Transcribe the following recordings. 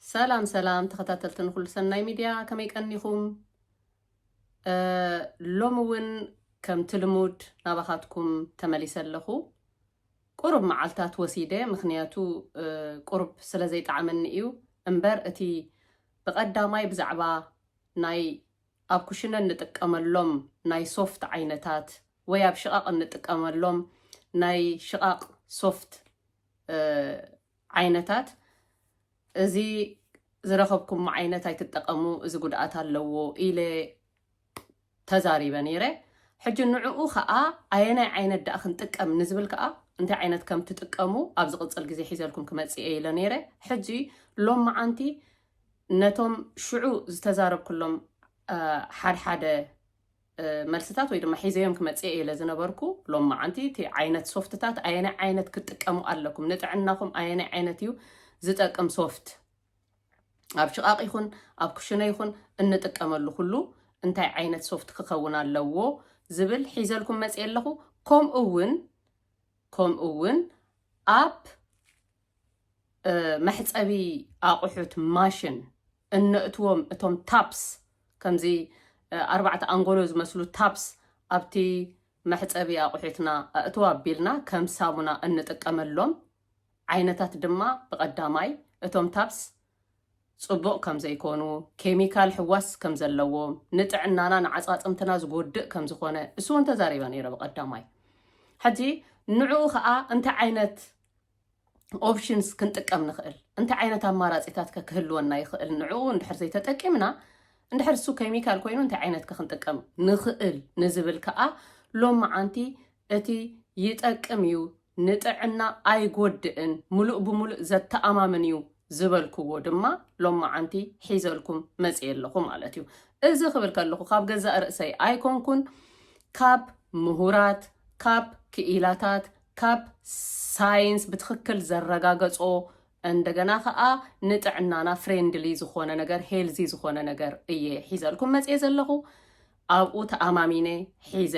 سلام تخطاتلتن كل سنة ميديا كما يكنيكم لومون كم تلمود نبخاتكم تمليس اللخو قرب معالتات وسيدة مخنياتو قرب سلازيت عملنئيو انبر اتي بقداماي بزعبا ناي ابكوشنا نتقاملهم ناي سوفت عينتات ويا بشقاق نتقاملهم ناي شقاق سوفت عينتات ازي زرخبكم عينتاي تتقامو ازي قدعات اللو إلي تزاريبا نيري حج النعو خاء اينا عينت داخن تقام نزبل كاء انت عينت كم تتقامو ابز قصل جزي حيزالكم كمتسي ايلا نيري حجي لوم معانتي نتوم شعو زتزارب كلهم حاد ملستات ويدما حيزيهم كمتسي ايلا زنبركو لوم معانتي تي عينت سوفتتات اينا عينت كتقامو ألكم نتعناكم اينا عينتيو زتقام سوفت اب شقاق يخون اب كشنا يخون انتقاملو كله انتي عينت سوفت كخون اللو زبل حيزالكم مسئ اللخو كوم اوون اب محץ ابي اقحوت ماشن انتوم اتوم تابس كمزي 4 انغولوز مسلو تابس ابتي محץ ابي اقحوتنا اتوا بيلنا كم سامونا انتقاملهم عينتات دما بقداماي اتوم تابس صبوق كم زيكونو كيميكال حواس كم زلوهم نطعنانا نعصاصمتنا زغودق كم زخونه اسو انت زاريبا نيره بقداماي حجي نعو خا انت عينت اوبشنز كنطقم نخل انت عينت اماراصيتات كهلونا يخل نعو اندحر زي تطقمنا اندحر سو كيميكال كوينو انت عينت كنطقم نخل نزبل كا لوم عانتي اتي يطقميو نطعنا ايغودئن ملؤ بملؤ زتامامنيو زبلكو دما لوم عانتي حيزلكم مصي لكم مالتيو اذا خبر كلكو خاب جزا رأسي ايكونكن كاب مهورات كاب كإيلاتات كاب ساينس بتخكل زرغاغصو እንደገና ከአ ንጥዕናና ፍሬንድሊ ዝኾነ ነገር ሄልዚ ዝኾነ ነገር እየ ሒዘልኩም መጽ ዘለኹ ኣብኡ ተኣማሚነ ሒዘ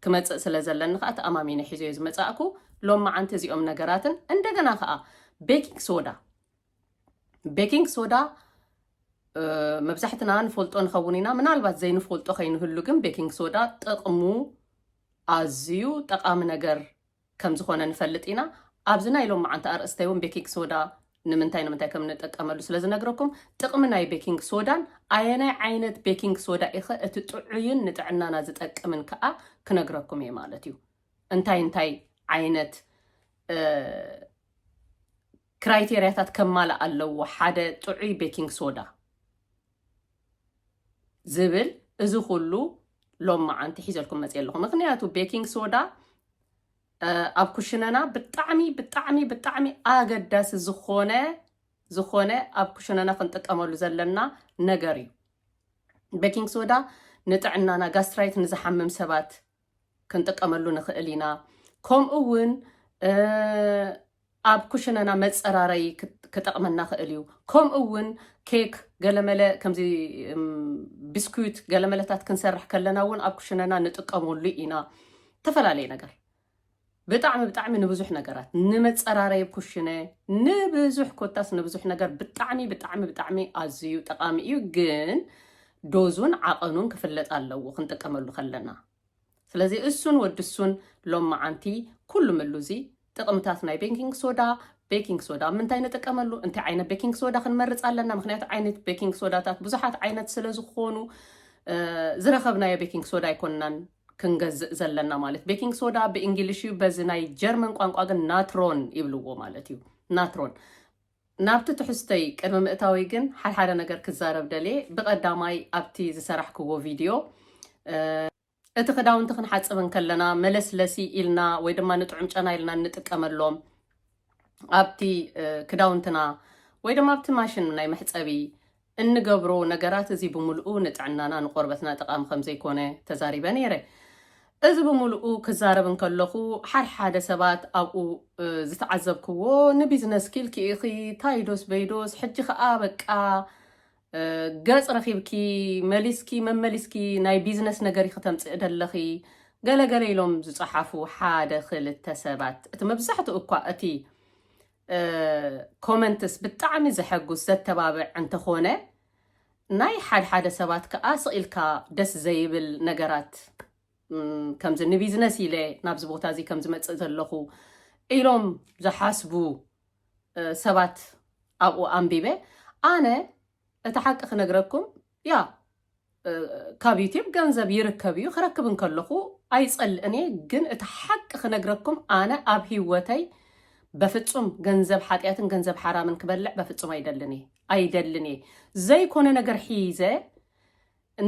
ክመጽእ ስለዘለኒ ከአ ተኣማሚነ ሒዘ ዝመጻእኩ ሎም ማዓንቲ እዚኦም ነገራትን እንደገና ከአ ቤኪንግ ሶዳ መብዛሕትና ንፈልጦ ንኸውኒና ምናልባት ዘይንፈልጦ ኸይንህሉ ግን ቤኪንግ ሶዳ ጥቕሙ ኣዝዩ ጠቃሚ ነገር ከም ዝኾነ ንፈልጥ ኢና ኣብዝና ኢሎም ማዓንቲ ኣርእስተይውን ቤኪንግ ሶዳ ንምንታይ ከም ንጥቀመሉ ስለዝነግረኩም ጥቕሚ ናይ ቤኪንግ ሶዳን ኣየናይ ዓይነት ቤኪንግ ሶዳ ኢኸ እቲ ጥዑይን ንጥዕናና ዝጠቅምን ከኣ ክነግረኩም እየ ማለት እዩ እንታይ ዓይነት ክራይቴሪያታት ከማላ ኣለዎ ሓደ ጥዑይ ቤኪንግ ሶዳ ዝብል እዚ ሁሉ ሎም ማዓንቲ ሒዘልኩም መጽ ኣለኹ ምክንያቱ ቤኪንግ ሶዳ ኣብ ኩሽነና ብጣዕሚ ኣገዳሲ ዝኾነ ኣብ ኩሽነና ክንጥቀመሉ ዘለና ነገር እዩ ቤኪንግ ሶዳ ንጥዕናና ጋስትራይት ንዝሓምም ሰባት ክንጥቀመሉ ንኽእል ኢና ከምኡውን ኣብ ኩሽነና መጸራረይ ክጠቅመና ክእል እዩ ከምኡውን ኬክ ገለመለ ከምዚ ቢስኩት ገለመለታት ክንሰርሕ ከለና እውን ኣብ ኩሽነና ንጥቀመሉ ኢና ተፈላለየ ነገር ብጣዕሚ ንብዙሕ ነገራት ንመጸራረይ ኩሽነ ንብዙሕ ኮታስ ንብዙሕ ነገር ብጣዕሚ ኣዝዩ ጠቃሚ እዩ ግን ዶዙን ዓቐኑን ክፍለጥ ኣለዎ ክንጥቀመሉ ከለና ስለዚ እሱን ወድሱን ሎም ማዓንቲ ኩሉ ምሉዚ ጥቕምታት ናይ ቤኪንግ ሶዳ ምንታይ ንጥቀመሉ እንታይ ዓይነት ቤኪንግ ሶዳ ክንመርጽ ኣለና ምክንያቱ ዓይነት ቤኪንግ ሶዳታት ብዙሓት ዓይነት ስለዝኾኑ ዝረኸብናዮ ቤኪንግ ሶዳ ኣይኮንናን ክንገዝእ ዘለና ማለት ቤኪንግ ሶዳ ብእንግሊሽ በዚ ናይ ጀርመን ቋንቋ ግን ናትሮን ይብልዎ ማለት እዩ ናትሮን ናብቲ ትሕዝተይ ቅድሚ ምእታዊ ግን ሓደ ነገር ክዛረብ ደልየ ብቐዳማይ ኣብቲ ዝሰራሕክዎ ቪድዮ እቲ ክዳውንቲ ክንሓጽብን ከለና መለስለሲ ኢልና ወይ ድማ ንጥዑም ጨና ኢልና ንጥቀመሎም ኣብቲ ክዳውንትና ወይ ድማ ኣብቲ ማሽን ናይ መሕጸቢ እንገብሮ ነገራት እዚ ብምልኡ ንጥዕናና ንቆርበትና ጠቃሚ ከም ዘይኮነ ተዛሪበ ነይረ እዚ ብምልኡ ክዛረብን ከለኹ ሓደ ሰባት ኣብኡ ዝተዓዘብክዎ ንቢዝነስ ኪል ክኢኺ ታይዶስ በይዶስ ሕጂ ከዓ በቃ ገጽ ረኺብኪ መመሊስኪ ናይ ቢዝነስ ነገር ይኽተምጽእ ደለኺ ገለገለ ኢሎም ዝጽሓፉ ሓደ ክልተ ሰባት እቲ መብዛሕትኡ እኳ እቲ ኮመንትስ ብጣዕሚ ዝሐጉስ ዘተባብዕ እንተኾነ ናይ ሓደ ሰባት ከዓ ስኢልካ ደስ ዘይብል ነገራት ከምዚ ንቢዝነስ ኢለ ናብዚ ቦታ እዚ ከምዚ መፅእ ዘለኹ ኢሎም ዝሓስቡ ሰባት ኣብኡ ኣንቢበ ኣነ እቲ ሓቂ ክነግረኩም ያ ካብ ዩቲዩብ ገንዘብ ይርከብ እዩ ክረክብ እንከለኹ ኣይፀልእኔ ግን እቲ ሓቂ ክነግረኩም ኣነ ኣብ ሂወተይ በፍጹም ገንዘብ ሓጢያትን ገንዘብ ሓራምን ክበልዕ በፍጹም ኣይደልኔ ዘይኮነ ነገር ሒዘ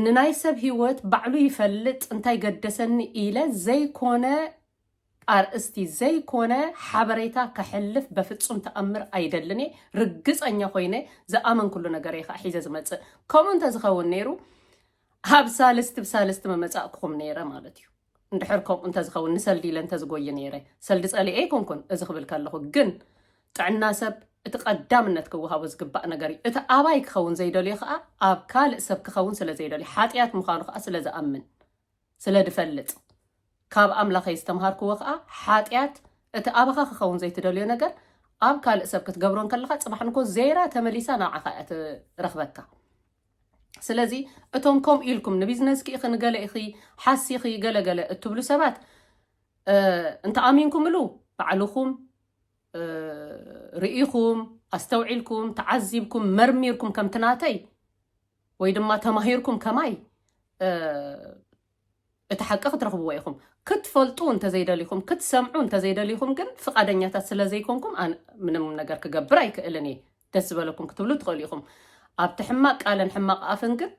ንናይ ሰብ ሂወት ባዕሉ ይፈልጥ እንታይ ገደሰኒ ኢለ ዘይኮነ ኣርእስቲ ዘይኮነ ሓበሬታ ከሕልፍ በፍጹም ተኣምር ኣይደልኔ ርግፀኛ ኮይነ ዝኣመን ኩሉ ነገር ኢኻ ሒዘ ዝመፅእ ከምኡ እንተዝኸውን ነይሩ ኣብ ሳልስቲ መመፃእክኹም ነይረ ማለት እዩ እንድሕር ከምኡ እንተዝኸውን ንሰልዲ ኢለ እንተዝጎየ ነይረ ሰልዲ ፀሊአ ይኮንኩን እዚ ክብል ከለኹ ግን ጥዕና ሰብ እቲ ቀዳምነት ክወሃቦ ዝግባእ ነገር እዩ እቲ ኣባይ ክኸውን ዘይደልዩ ከዓ ኣብ ካልእ ሰብ ክኸውን ስለ ዘይደልዩ ሓጢያት ምዃኑ ከዓ ስለ ዝኣምን ስለ ድፈልጥ ካብ ኣምላኸይ ዝተምሃርክዎ ከዓ ሓጢያት እቲ ኣባኻ ክኸውን ዘይትደልዮ ነገር ኣብ ካልእ ሰብ ክትገብሮ ከለካ ፅባሕ ንኮ ዜራ ተመሊሳ ናብዓኻ እያ ትረኽበካ ስለዚ እቶም ከምኡ ኢልኩም ንቢዝነስ ኢኺ ንገለ ኢኺ ሓሲ ኢኺ ገለገለ እትብሉ ሰባት እንተኣሚንኩም ኢሉ ባዕልኹም ርኢኹም ኣስተውዒልኩም ተዓዚብኩም መርሚርኩም ከም ትናተይ ወይ ድማ ተማሂርኩም ከማይ እቲ ሓቂ ክትረኽብዎ ኢኹም ክትፈልጡ እንተዘይደሊኹም ክትሰምዑ እንተዘይደሊኹም ግን ፍቃደኛታት ስለ ዘይኮንኩም ምንም ነገር ክገብር ኣይክእልን እየ ደስ ዝበለኩም ክትብሉ ትኽእሉ ኢኹም ኣብቲ ሕማቅ ቃልን ሕማቅ ኣፍን ግን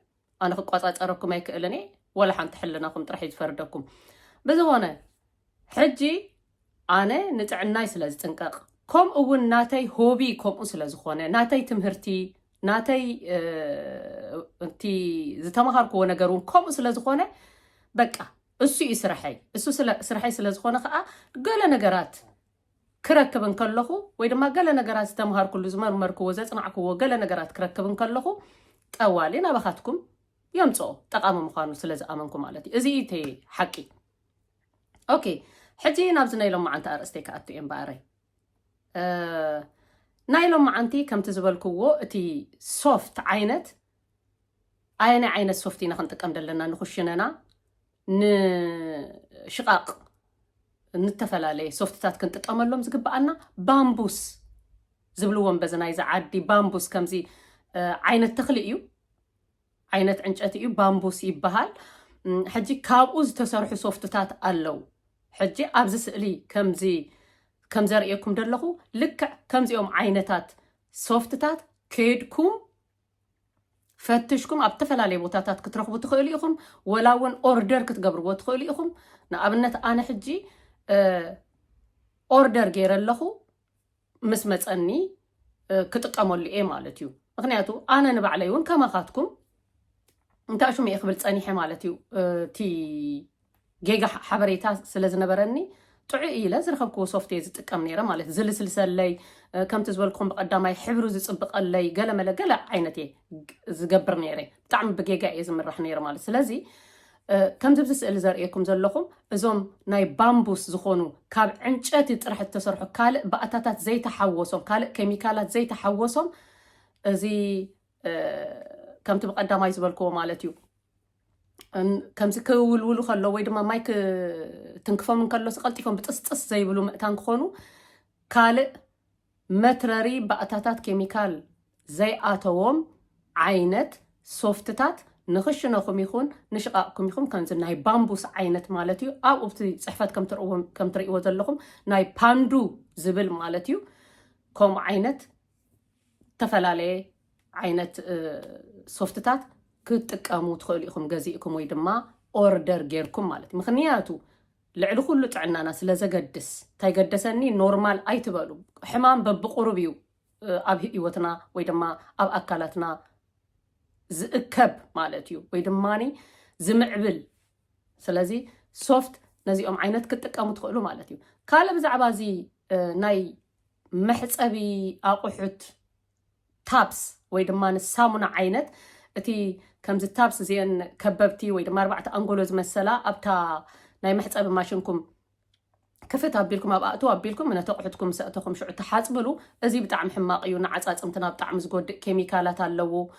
ኣነ ክቋፃፀረኩም ኣይክእልን እየ ወላ ሓንቲ ሕልናኩም ጥራሕ ዝፈርደኩም ብዝኾነ ሕጂ ኣነ ንጥዕናይ ስለ ዝጥንቀቕ ከምኡ እውን ናተይ ሆቢ ከምኡ ስለ ዝኾነ ናተይ ትምህርቲ ናተይ እቲ ዝተምሃርክዎ ነገር እውን ከምኡ ስለ ዝኾነ በቃ እሱ እዩ ስራሐይ እሱ ስራሐይ ስለ ዝኾነ ከዓ ገለ ነገራት ክረክብ እንከለኹ ወይ ድማ ገለ ነገራት ዝተምሃርኩሉ ዝመርመርክዎ ዘፅናዕክዎ ገለ ነገራት ክረክብ እንከለኹ ጠዋሊ ናባኻትኩም የምፅኦ ጠቃሚ ምዃኑ ስለ ዝኣመንኩ ማለት እዩ እዚ እቲ ሓቂ ኦኬ ሕጂ ናብዚ ናይ ሎም መዓንቲ ኣርእስተይ ከኣቱ እየ እምበኣረይ ናይ ሎም መዓንቲ ከምቲ ዝበልክዎ እቲ ሶፍት ዓይነት ኣየናይ ዓይነት ሶፍት ኢና ክንጥቀም ዘለና ንኽሽነና ንሽቓቕ ንተፈላለየ ሶፍትታት ክንጥቀመሎም ዝግባኣና ባምቡስ ዝብልዎም በዚ ናይ ዝዓዲ ባምቡስ ከምዚ ዓይነት ተኽሊ እዩ ዓይነት ዕንጨቲ እዩ ባምቡስ ይበሃል ሕጂ ካብኡ ዝተሰርሑ ሶፍትታት ኣለው ሕጂ ኣብዚ ስእሊ ከም ዘርእየኩም ደለኹ ልክዕ ከምዚኦም ዓይነታት ሶፍትታት ከድኩም ፈትሽኩም ኣብ ተፈላለየ ቦታታት ክትረኽቡ ትኽእሉ ኢኹም ወላ እውን ኦርደር ክትገብርዎ ትኽእሉ ኢኹም ንኣብነት ኣነ ሕጂ ኦርደር ገይረ ኣለኹ ምስ መፀኒ ክጥቀመሉ እየ ማለት እዩ ምክንያቱ ኣነ ንባዕለይ እውን ከማኻትኩም እንታይ ሹም እየ ክብል ፀኒሐ ማለት እዩ እቲ ጌጋ ሓበሬታ ስለ ዝነበረኒ ጥዑይ ኢለ ዝረኸብክዎ ሶፍት እየ ዝጥቀም ነይረ ማለት ዝልስልሰለይ ከምቲ ዝበልኩም ብቐዳማይ ሕብሩ ዝፅብቐለይ ገለመለ ገለ ዓይነት እየ ዝገብር ነይረ ብጣዕሚ ብጌጋ እየ ዝምራሕ ነይረ ማለት ስለዚ ከምዚ ብዚ ስእሊ ዘርእየኩም ዘለኹም እዞም ናይ ባምቡስ ዝኾኑ ካብ ዕንጨቲ ጥራሕ ተሰርሑ ካልእ ባእታታት ዘይተሓወሶም ካልእ ኬሚካላት ዘይተሓወሶም እዚ ከምቲ ብቐዳማይ ዝበልክዎ ማለት እዩ ከምዚ ክውልውሉ ከሎ ወይ ድማ ማይ ትንክፎም እንከሎ ቀልጢፎም ብጥስጥስ ዘይብሉ ምእታን ክኾኑ ካልእ መትረሪ ባእታታት ኬሚካል ዘይኣተዎም ዓይነት ሶፍትታት ንኽሽነኹም ይኹን ንሽቓቕኩም ይኹን ከምዚ ናይ ባምቡስ ዓይነት ማለት እዩ ኣብኡ ብቲ ፅሕፈት ከም ትርእይዎ ዘለኹም ናይ ፓንዱ ዝብል ማለት እዩ ከምኡ ዓይነት ተፈላለየ ዓይነት ሶፍትታት ክትጥቀሙ ትኽእሉ ኢኹም ገዚእኩም ወይ ድማ ኦርደር ጌርኩም ማለት ምክንያቱ ልዕሊ ኩሉ ጥዕናና ስለ ዘገድስ እንታይ ገደሰኒ ኖርማል ኣይትበሉ ሕማም በብቁሩብ እዩ ኣብ ህይወትና ወይ ድማ ኣብ ኣካላትና ዝእከብ ማለት እዩ ወይ ድማኒ ዝምዕብል ስለዚ ሶፍት ነዚኦም ዓይነት ክትጥቀሙ ትኽእሉ ማለት እዩ ካልእ ብዛዕባ እዚ ናይ መሕፀቢ ኣቑሑት ታፕስ ወይ ድማ ንሳሙና ዓይነት እቲ ከምዚ ታፕስ እዚአን ከበብቲ ወይ ድማ 4 ኣንጎሎ ዝመሰላ ኣብታ ናይ መሕፀቢ ማሽንኩም كفت أبيلكم أبقى أبيلكم من تقعدكم سأتكم شو تحاسبلو أزي بتعم حماقي ونعصات أمتنا بتعم زجود كيميكالات اللو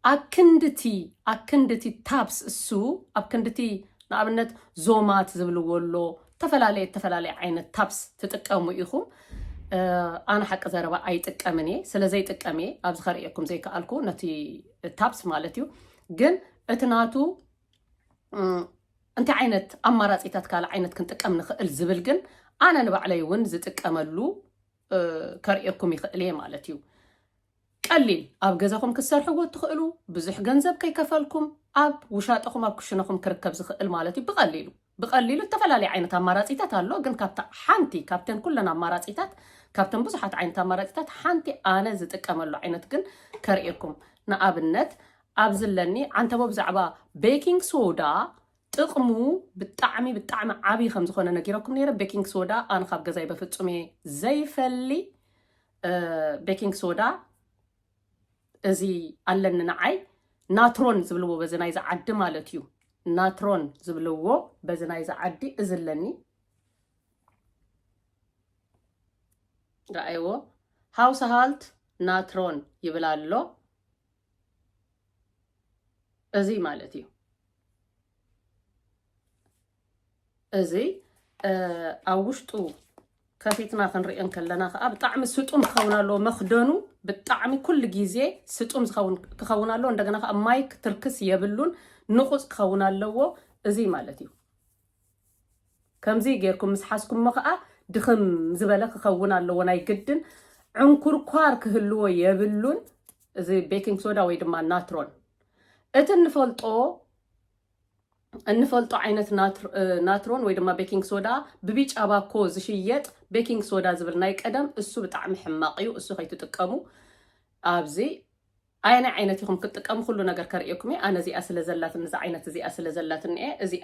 أكندتي تابس السو أكندتي نعملت زومات زبلو ولو تفلالي عين تابس تتكأمو إيخم أنا حق زربا أي تكأمني سلزي تكأمي أبزخر إيكم زي كألكو نتي تابس مالتيو جن اتناتو أنت عينت أمارات إتاتكال عينت كنت تكأمن خل زبل جن أنا نبع علي ون زتكأملو كرئيكم يخليه مالتيو قليل أب جزاكم كسرحوا تخلوا بزح جنزب كي كفلكم أب وشاتكم أب كشناكم كركب زخ المالتي بقليلو تفلالي عينت أمارات إتاتالو جن كابتا حانتي كابتن كلنا أمارات إتات كابتن بزحت عينت أمارات إتات حانتي أنا زتكأملو عينت جن كرئيكم نأب النت أبزلني عن تبو بزعبا بيكنج سودا تقمو بالطعمي عابي خمس خونا نجيركم نيرة بيكنج سودا أنا خاب جزاي بفتسمي زي فلي بيكنج سودا أزي ألن نعي ناترون زبلوه بزنايز عد مالتيو ناترون زبلوه بزنايز عدي أزلني رأيوه هاوس هالت ناترون يبلالو أزي مالتيو أزي أوشتو كافيتنا خنرئن كلنا خاب طعم ستوم خونا له مخدنو بالطعم كل جيزة ستوم خونا له عندنا خاب مايك تركس يبلون نقص خونا له أزي مالتيو كم زي غيركم مسحاسكم مقع دخم زبالة خونا له وناي جدن عنكر كوارك هلو يبلون زي بيكنج سودا ويدما ناترون النفلطو عينت ناترون ويدما بيكنج سودا ببيج أباكو زشيت بيكنج سودا زبل نايك أدم السو بطعم حماقيو السو خيتو تقامو أبزي أنا عينتيكم كنت تقامو كلو نجر كرئيكمي أنا زي أسل زلات نزا عينت زي أسل زلات إيه زي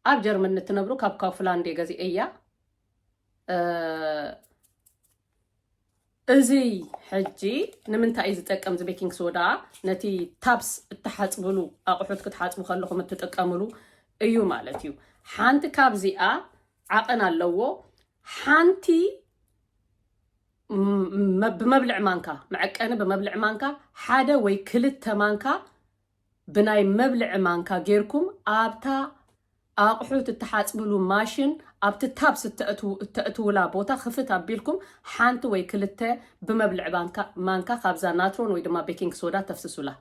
أبجر من نتنبرو كاب كافلان دي غزي إيا أزي حجي نمنتا إذا تقام زي بيكنج سودا نتي تابس التحاصبلو أقحوت كتحاصبو خلوكم تتقاملو أيو مالتيو حانت كاب زي عقنا اللوو حانتي بمبلع مانكا معك أنا بمبلع مانكا حدا ويكلت مانكا بناي مبلع مانكا غيركم أبتا أقحوت التحاصبلو ماشين أبت تابس التأتو لا بوتا خفت أبيلكم حانت ويكلته بمبلع مانكا خابزا ناترون ويدما بيكنج سودا تفسسولا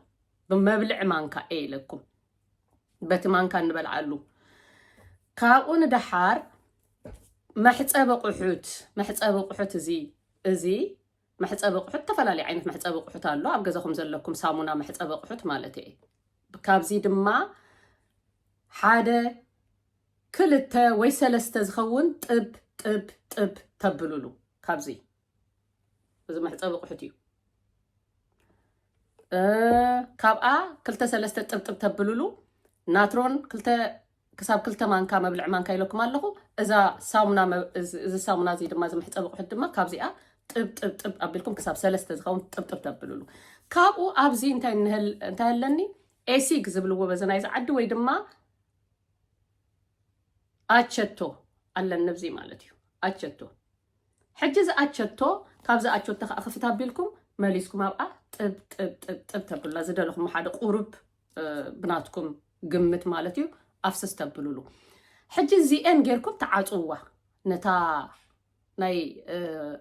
بمبلع مانكا أي لكم بات مانكا نبلعلو كاون دحار ما حتصابق قحوت زي ما حتصابق قحوت تفلالي عينت ما حتصابق قحوت اللو أبغزاكم زلكم سامونا ما حتصابق قحوت مالتي كابزي دما حدا كلتا ويسلسته زخون طب تبلولو كابزي إذا ما حتصابق قحوتيو كابا كلتا سلسته طب تبلولو ناترون كلتا كساب كلتا مانكا مبلع مانكا يلوكم اللهو إذا سامونا زي دما إذا ما حتصابق قحوت دما كابزي طب أبيلكم كساب سلسته زخون طب تبلولو كابو أبزي انتهى لني أسيق زبلوه بزنايز عدو ويدما أتشتو على النبزي مالتيو أتشتو حجز أتشتو كابزا أتشتو أخفتها بيلكم ماليسكم أبقى طب تبلو زد لكم حدا قرب بناتكم قمت مالتيو أفسس تبلولو حجز زي إن غيركم تعاطوه نتا ناي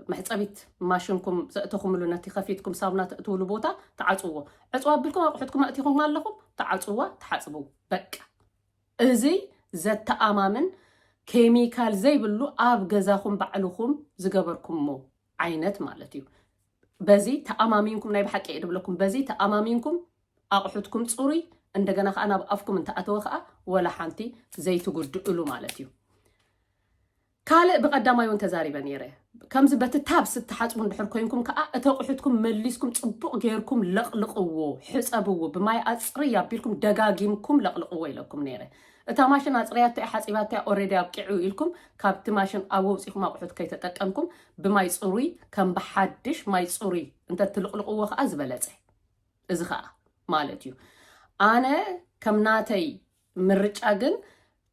محصبيت ماشينكم زأتكم لو نتي خفيتكم صابنا تقتولوا بوتا تعاطوه عصوا بيلكم أقحتكم أتيكم مالكم تعاطوه تحاسبوا بك إزي زت تأمامن كيميكال زي بلو أب جزاكم بعلوكم زجبركم مو عينت مالتيو بزي تأمامينكم نايب حكي إدب لكم بزي تأمامينكم أقحتكم تصوري عندنا أنا بأفكم أنت أتوقع ولا حنتي زي تقول دقلو مالتيو كالق بقدامي وانت زاري بنيره كم زبت تابس تحاصبون دحر كوينكم كأ أتوقحتكم مليسكم صبق غيركم لقلقوه حسابوه بماي أصريا بيلكم دقاقيمكم لقلقوه لكم نيره تماشن أصريات حسابات أوريدي أبقعوا إلكم كاب تماشن أوصيكم أقحت كي تتقنكم بماي صوري كم بحدش ماي صوري أنت تلقلقوه أزبلته إزخاء مالتيو أنا كم ناتي مرج أجن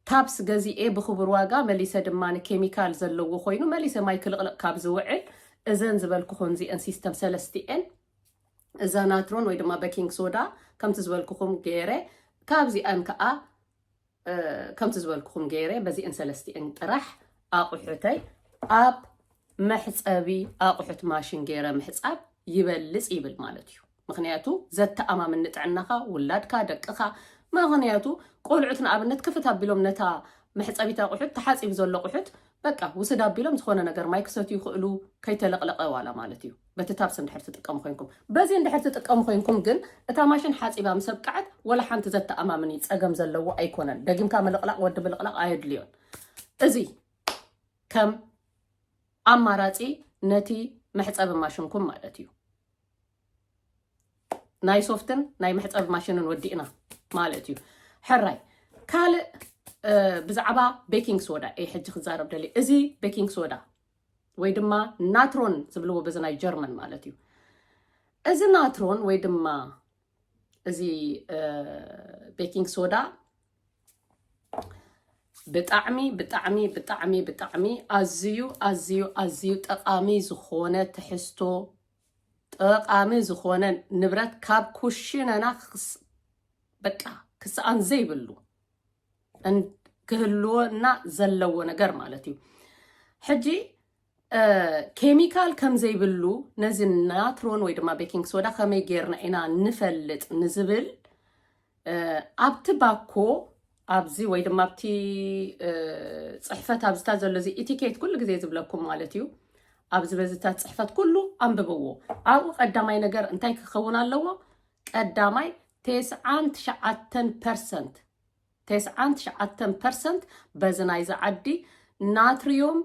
ታብስ ገዚኤ ብኽቡር ዋጋ መሊሰ ድማን ኬሚካል ዘለዎ ኮይኑ መሊሰ ማይ ክልቕልቕ ካብ ዝውዕል እዘን ዝበልኩኹም ዚአን ሲስተም ሰለስቲአን እዛ ናትሮን ወይ ድማ ቤኪንግ ሶዳ ከምቲ ዝበልኩኹም ገይረ ካብዚአን ከዓ ከምቲ ዝበልኩኹም ገይረ በዚአን ሰለስቲአን ጥራሕ ኣቑሑተይ ኣብ መሕፀቢ ኣቑሑት ማሽን ገይረ ምሕፃብ ይበልፅ ይብል ማለት እዩ ምክንያቱ ዘተኣማምን ንጥዕናኻ ውላድካ ደቅኻ ምክንያቱ ቆልዑት ንኣብነት ክፍት ኣቢሎም ነታ መሕፀቢት ኣቑሑት ተሓፂብ ዘሎ ኣቑሑት በቃ ውስድ ኣቢሎም ዝኾነ ነገር ማይ ክሰትዩ ይኽእሉ ከይተለቕለቐ ዋላ ማለት እዩ በቲ ታብስ እንድሕር ትጥቀሙ ኮይንኩም በዚ እንድሕር ትጥቀሙ ኮይንኩም ግን እታ ማሽን ሓፂባ ምስ ኣብቅዓት ወላ ሓንቲ ዘተኣማምን ፀገም ዘለዎ ኣይኮነን ደጊምካ ምልቕላቕ ወዲ ምልቕላቕ ኣየድልዮን እዚ ከም ኣማራፂ ነቲ መሕፀቢ ማሽንኩም ማለት እዩ ናይ ሶፍትን ናይ መሕፀቢ ማሽንን ወዲእና ማለት እዩ ሕራይ ካልእ ብዛዕባ ቤኪንግ ሶዳ ሕጂ ክዛረብ ደሊ እዚ ቤኪንግ ሶዳ ወይ ድማ ናትሮን ዝብልዎ በዚ ናይ ጀርመን ማለት እዩ እዚ ናትሮን ወይ ድማ እዚ ቤኪንግ ሶዳ ብጣዕሚ ብጣዕሚ ብጣዕሚ ብጣዕሚ ኣዝዩ ኣዝዩ ኣዝዩ ጠቃሚ ዝኾነ ትሕዝቶ ጠቃሚ ዝኾነ ንብረት ካብ ኩሽነና በቃ ክስኣን ዘይብሉ ክህልወና ዘለዎ ነገር ማለት እዩ ሕጂ ኬሚካል ከም ዘይብሉ ነዚ ናትሮን ወይ ድማ ቤኪንግ ሶዳ ከመይ ጌርና ኢና ንፈልጥ ንዝብል ኣብቲ ባኮ ኣብዚ ወይ ድማ ኣብቲ ፅሕፈት ኣብዝታ ዘሎ እዚ ኢቲኬት ኩሉ ግዜ ዝብለኩም ማለት እዩ ኣብዚ በዝታት ፅሕፈት ኩሉ ኣንብብዎ ኣብኡ ቀዳማይ ነገር እንታይ ክኸውን ኣለዎ ቀዳማይ 99% በዚ ናይ ዝዓዲ ናትሪዮም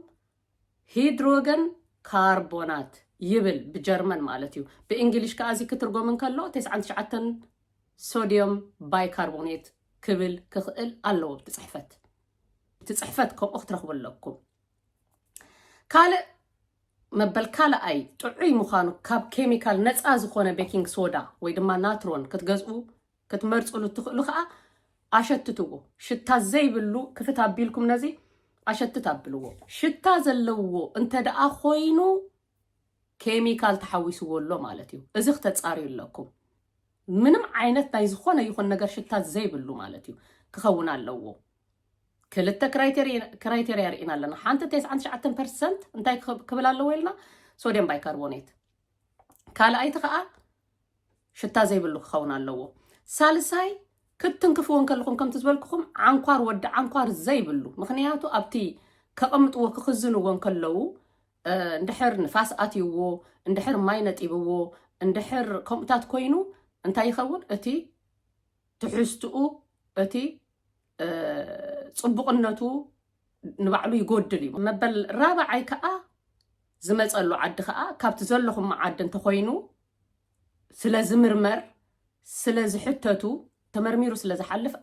ሂድሮገን ካርቦናት ይብል ብጀርመን ማለት እዩ ብእንግሊሽ ከዓ እዚ ክትርጎምን ከሎ 99 ሶዲየም ባይካርቦኔት ክብል ክኽእል ኣለዎ ብትፅሕፈት ትፅሕፈት ከምኡ ክትረኽቡ ኣለኩም ካልእ መበል ካልኣይ ጥዑይ ምዃኑ ካብ ኬሚካል ነፃ ዝኾነ ቤኪንግ ሶዳ ወይ ድማ ናትሮን ክትገዝኡ ክትመርፅሉ ትኽእሉ ከዓ ኣሸትትዎ ሽታ ዘይብሉ ክፍት ኣቢልኩም ነዚ ኣሸትት ኣቢልዎ ሽታ ዘለዎ እንተ ደኣ ኮይኑ ኬሚካል ተሓዊስዎ ኣሎ ማለት እዩ እዚ ክተፃርዩ ኣለኩም ምንም ዓይነት ናይ ዝኾነ ይኹን ነገር ሽታ ዘይብሉ ማለት እዩ ክኸውን ኣለዎ ክልተ ክራይቴርያ ርኢና ኣለና ሓንቲ 99% እንታይ ክብል ኣለዎ ኢልና ሶዲየም ባይካርቦኔት ካልኣይቲ ከዓ ሽታ ዘይብሉ ክኸውን ኣለዎ ሳልሳይ ክትንክፍዎን ከለኹም ከምቲ ዝበልኩኹም ዓንኳር ወዲ ዓንኳር ዘይብሉ ምክንያቱ ኣብቲ ከቐምጥዎ ክኽዝንዎን ከለዉ እንድሕር ንፋስ ኣትይዎ እንድሕር ማይ ነጢብዎ እንድሕር ከምኡታት ኮይኑ እንታይ ይኸውን እቲ ትሕዝትኡ እቲ ፅቡቕነቱ ንባዕሉ ይጎድል እዩ መበል ራብዓይ ከዓ ዝመፀሉ ዓዲ ከዓ ካብቲ ዘለኹም ዓዲ እንተኮይኑ ስለ ዝምርመር ስለ ዝሕተቱ ተመርሚሩ ስለ ዝሓልፍ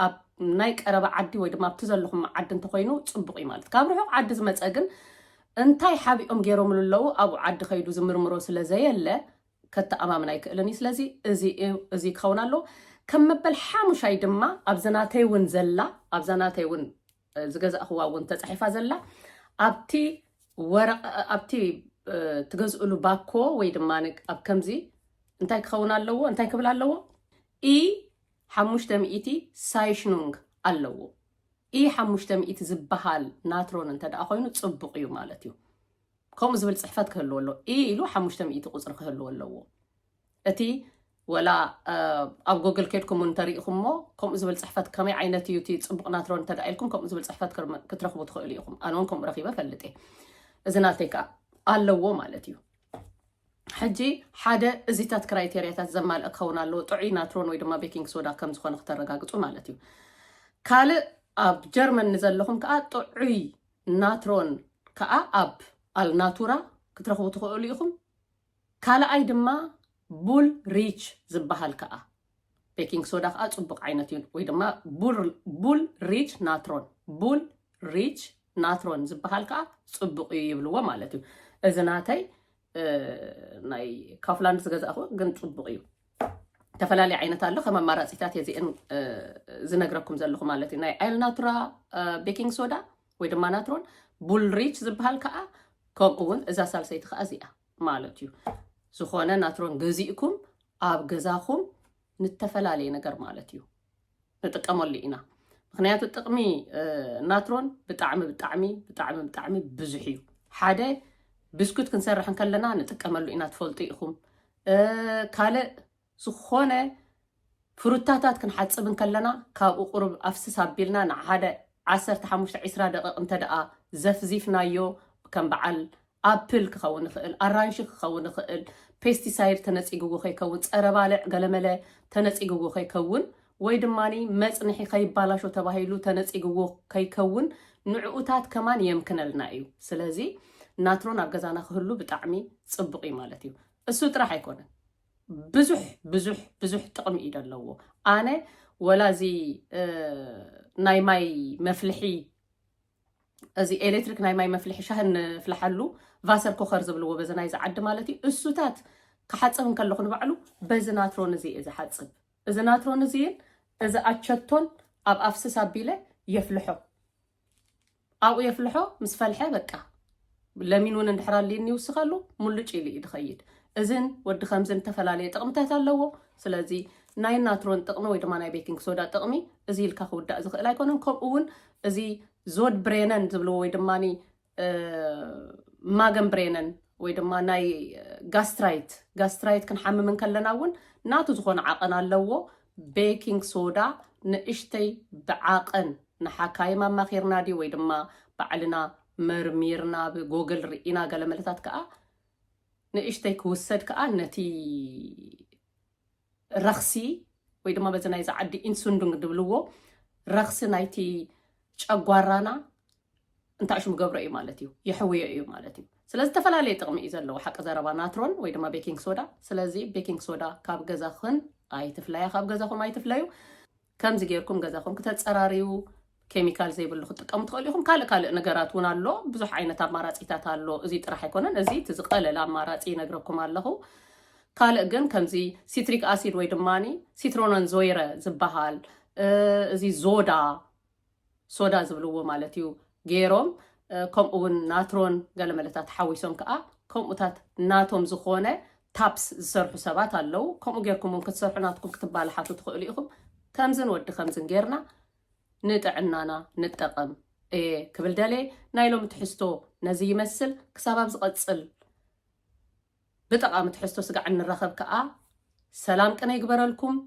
ኣብ ናይ ቀረባ ዓዲ ወይ ድማ ኣብቲ ዘለኹም ዓዲ እንተኮይኑ ፅቡቕ እዩ ማለት ካብ ርሑቕ ዓዲ ዝመፀ ግን እንታይ ሓቢኦም ገይሮምሉ ኣለዉ ኣብኡ ዓዲ ከይዱ ዝምርምሮ ስለ ዘየለ ከተኣማምን ኣይክእልን እዩ ስለዚ እዚ ክኸውን ኣለዎ ከም መበል ሓሙሻይ ድማ ኣብዘናተይ እውን ዘላ ኣብዘናተይ እውን ዝገዛእኽዋ እውን ተፃሒፋ ዘላ ኣብቲ ኣብቲ ትገዝእሉ ባኮ ወይ ድማ ኣብ ከምዚ እንታይ ክኸውን ኣለዎ እንታይ ክብል ኣለዎ ኢ 500 ሳይሽኑንግ ኣለዎ ኢ 500 ዝበሃል ናትሮን እንተ ደኣ ኮይኑ ፅቡቕ እዩ ማለት እዩ ከምኡ ዝብል ፅሕፈት ክህልዎ ኣሎ ኢ ኢሉ 500 ቁፅሪ ክህልዎ ኣለዎ እቲ ወላ ኣብ ጎግል ከድኩም እንተሪኢኹም ሞ ከምኡ ዝብል ፅሕፈት ከመይ ዓይነት እዩ እቲ ፅቡቕ ናትሮን እንተ ደኣ ኢልኩም ከምኡ ዝብል ፅሕፈት ክትረኽቡ ትኽእሉ ኢኹም ኣነ እውን ከምኡ ረኺበ ፈልጥ እዚ ናተይ ከዓ ኣለዎ ማለት እዩ ሕጂ ሓደ እዚታት ክራይቴርያታት ዘማልአ ክኸውን ኣለዎ ጥዑይ ናትሮን ወይ ድማ ቤኪንግ ሶዳ ከም ዝኾነ ክተረጋግፁ ማለት እዩ ካልእ ኣብ ጀርመን ንዘለኹም ከዓ ጥዑይ ናትሮን ከዓ ኣብ ኣልናቱራ ክትረኽቡ ትኽእሉ ኢኹም ካልኣይ ድማ ቡል ሪች ዝበሃል ከዓ ቤኪንግ ሶዳ ከዓ ፅቡቕ ዓይነት እዩ ወይ ድማ ቡል ሪች ናትሮን ዝበሃል ከዓ ፅቡቕ እዩ ይብልዎ ማለት እዩ እዚ ናተይ ናይ ካፍላንድ ዝገዛእኹ ግን ፅቡቕ እዩ ተፈላለየ ዓይነት ኣሎ ከም ኣማራፂታት የዚአን ዝነግረኩም ዘለኹ ማለት እዩ ናይ ኣልናቱራ ቤኪንግ ሶዳ ወይ ድማ ናትሮን ቡልሪች ዝበሃል ከዓ ከምኡ እውን እዛ ሳልሰይቲ ከዓ እዚኣ ማለት እዩ ዝኾነ ናትሮን ገዚእኩም ኣብ ገዛኹም ንተፈላለየ ነገር ማለት እዩ ንጥቀመሉ ኢና ምክንያቱ ጥቕሚ ናትሮን ብጣዕሚ ብጣዕሚ ብጣዕሚ ብጣዕሚ ብዙሕ እዩ ሓደ ብስኩት ክንሰርሕ ከለና ንጥቀመሉ ኢና ትፈልጡ ኢኹም ካልእ ዝኾነ ፍሩታታት ክንሓፅብ ከለና ካብኡ ቁሩብ ኣፍስስ ኣቢልና ንሓደ 15-20 ደቂቕ እንተደኣ ዘፍዚፍናዮ ከም በዓል ኣፕል ክኸውን ይኽእል ኣራንሺ ክኸውን ይኽእል ፔስቲሳይድ ተነፂግዎ ከይከውን ፀረ ባልዕ ገለመለ ተነፂግዎ ከይከውን ወይ ድማኒ መፅንሒ ከይባላሾ ተባሂሉ ተነፂግዎ ከይከውን ንዕኡታት ከማን የምክነልና እዩ ስለዚ ናትሮን ኣብ ገዛና ክህሉ ብጣዕሚ ፅቡቅ እዩ ማለት እዩ እሱ ጥራሕ ኣይኮነን ብዙሕ ብዙሕ ብዙሕ ጥቕሚ እዩ ዘለዎ ኣነ ወላዚ ናይ ማይ መፍልሒ እዚ ኤሌክትሪክ ናይ ማይ መፍልሒ ሻሂ ንፍልሓሉ ቫሰር ኮኸር ዝብልዎ በዚ ናይ ዝዓዲ ማለት እዩ እሱታት ክሓፅብ ከለኹ ንባዕሉ በዚ ናትሮን እዚ እየ ዝሓፅብ እዚ ናትሮን እዚ እዚ ኣቸቶን ኣብ ኣፍስስ ኣቢለ የፍልሖ ኣብኡ የፍልሖ ምስ ፈልሐ በቃ ለሚን እውን እንድሕር ኣልየኒ ይውስኸሉ ሙልጭ ኢሉ እዩ ዝኸይድ እዝን ወዲ ከምዝን ተፈላለየ ጥቕምታት ኣለዎ ስለዚ ናይ ናትሮን ጥቕሚ ወይ ድማ ናይ ቤኪንግ ሶዳ ጥቕሚ እዚ ኢልካ ክውዳእ ዝኽእል ኣይኮነን ከምኡ እውን እዚ ዞድ ብሬነን ዝብልዎ ወይ ድማኒ ማገን ብሬነን ወይ ድማ ናይ ጋስትራይት ክንሓምም ከለና እውን ናቱ ዝኾነ ዓቐን ኣለዎ ቤኪንግ ሶዳ ንእሽተይ ብዓቐን ንሓካይም ኣማኺርና ዲ ወይ ድማ ባዕልና መርሚርና ብጎግል ርኢና ገለመለታት ከዓ ንእሽተይ ክውሰድ ከዓ ነቲ ረኽሲ ወይ ድማ በዚ ናይ ዝዓዲ ኢንሱንዱንግ ድብልዎ ረኽሲ ናይቲ ጨጓራና እንታይ ሽሙ ገብሮ እዩ ማለት እዩ ይሕውዮ እዩ ማለት እዩ ስለዚ ተፈላለየ ጥቕሚ እዩ ዘለዎ ሓቂ ዘረባ ናትሮን ወይ ድማ ቤኪንግ ሶዳ ስለዚ ቤኪንግ ሶዳ ካብ ገዛኹን ኣይትፍለያ ካብ ገዛኹም ኣይትፍለዩ ከምዚ ጌርኩም ገዛኹም ክተፀራርዩ ኬሚካል ዘይብሉ ክትጥቀሙ ትኽእሉ ኢኹም ካልእ ነገራት እውን ኣሎ ብዙሕ ዓይነት ኣማራፂታት ኣሎ እዚ ጥራሕ ኣይኮነን እዚ ትዝቐለለ ኣማራፂ ይነግረኩም ኣለኹ ካልእ ግን ከምዚ ሲትሪክ ኣሲድ ወይ ድማኒ ሲትሮኖን ዞይረ ዝበሃል እዚ ሶዳ ዝብልዎ ማለት እዩ ገይሮም ከምኡ እውን ናትሮን ገለመለታት ሓዊሶም ከዓ ከምኡታት ናቶም ዝኾነ ታፕስ ዝሰርሑ ሰባት ኣለዉ ከምኡ ጌርኩም እውን ክትሰርሑ ናትኩም ክትባላሓቱ ትኽእሉ ኢኹም ከምዝን ወዲ ከምዝን ጌርና ንጥዕናና ንጠቐም ክብል ደለ ናይ ሎሚ ትሕዝቶ ነዚ ይመስል ክሳብ ኣብ ዝቐፅል ብጠቓሚ ትሕዝቶ ስጋዕ እንረኸብ ከዓ ሰላም ቅነ ይግበረልኩም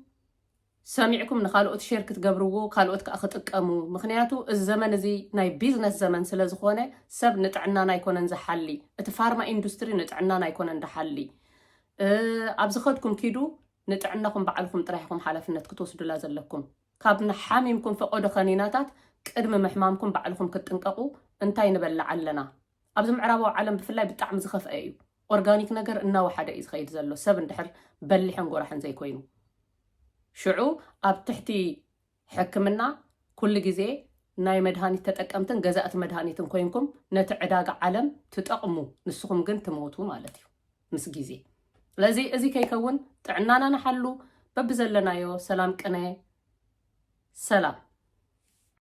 ሰሚዕኩም ንካልኦት ሼር ክትገብርዎ ካልኦት ከዓ ክጥቀሙ ምክንያቱ እዚ ዘመን እዚ ናይ ቢዝነስ ዘመን ስለ ዝኾነ ሰብ ንጥዕናና ኣይኮነን ዝሓሊ እቲ ፋርማ ኢንዱስትሪ ንጥዕናና ኣይኮነን ዝሓሊ ኣብ ዝኸድኩም ኪዱ ንጥዕናኩም ባዕልኩም ጥራይኩም ሓላፍነት ክትወስዱላ ዘለኩም ካብ ንሓሚምኩም ፈቆዶ ኸኒናታት ቅድሚ ምሕማምኩም ባዕልኩም ክትጥንቀቁ እንታይ ንበልዕ ኣለና ኣብዚ ምዕራባዊ ዓለም ብፍላይ ብጣዕሚ ዝኸፍአ እዩ ኦርጋኒክ ነገር እናወሓደ እዩ ዝኸይድ ዘሎ ሰብ እንድሕር በሊሕን ጎራሕን ዘይኮይኑ ሽዑ ኣብ ትሕቲ ሕክምና ኩሉ ግዜ ናይ መድሃኒት ተጠቀምትን ገዛእቲ መድሃኒትን ኮይንኩም ነቲ ዕዳጋ ዓለም ትጠቕሙ ንስኹም ግን ትሞቱ ማለት እዩ ምስ ግዜ ስለዚ እዚ ከይከውን ጥዕናና ንሓሉ በብዘለናዮ ሰላም ቅነ ሰላም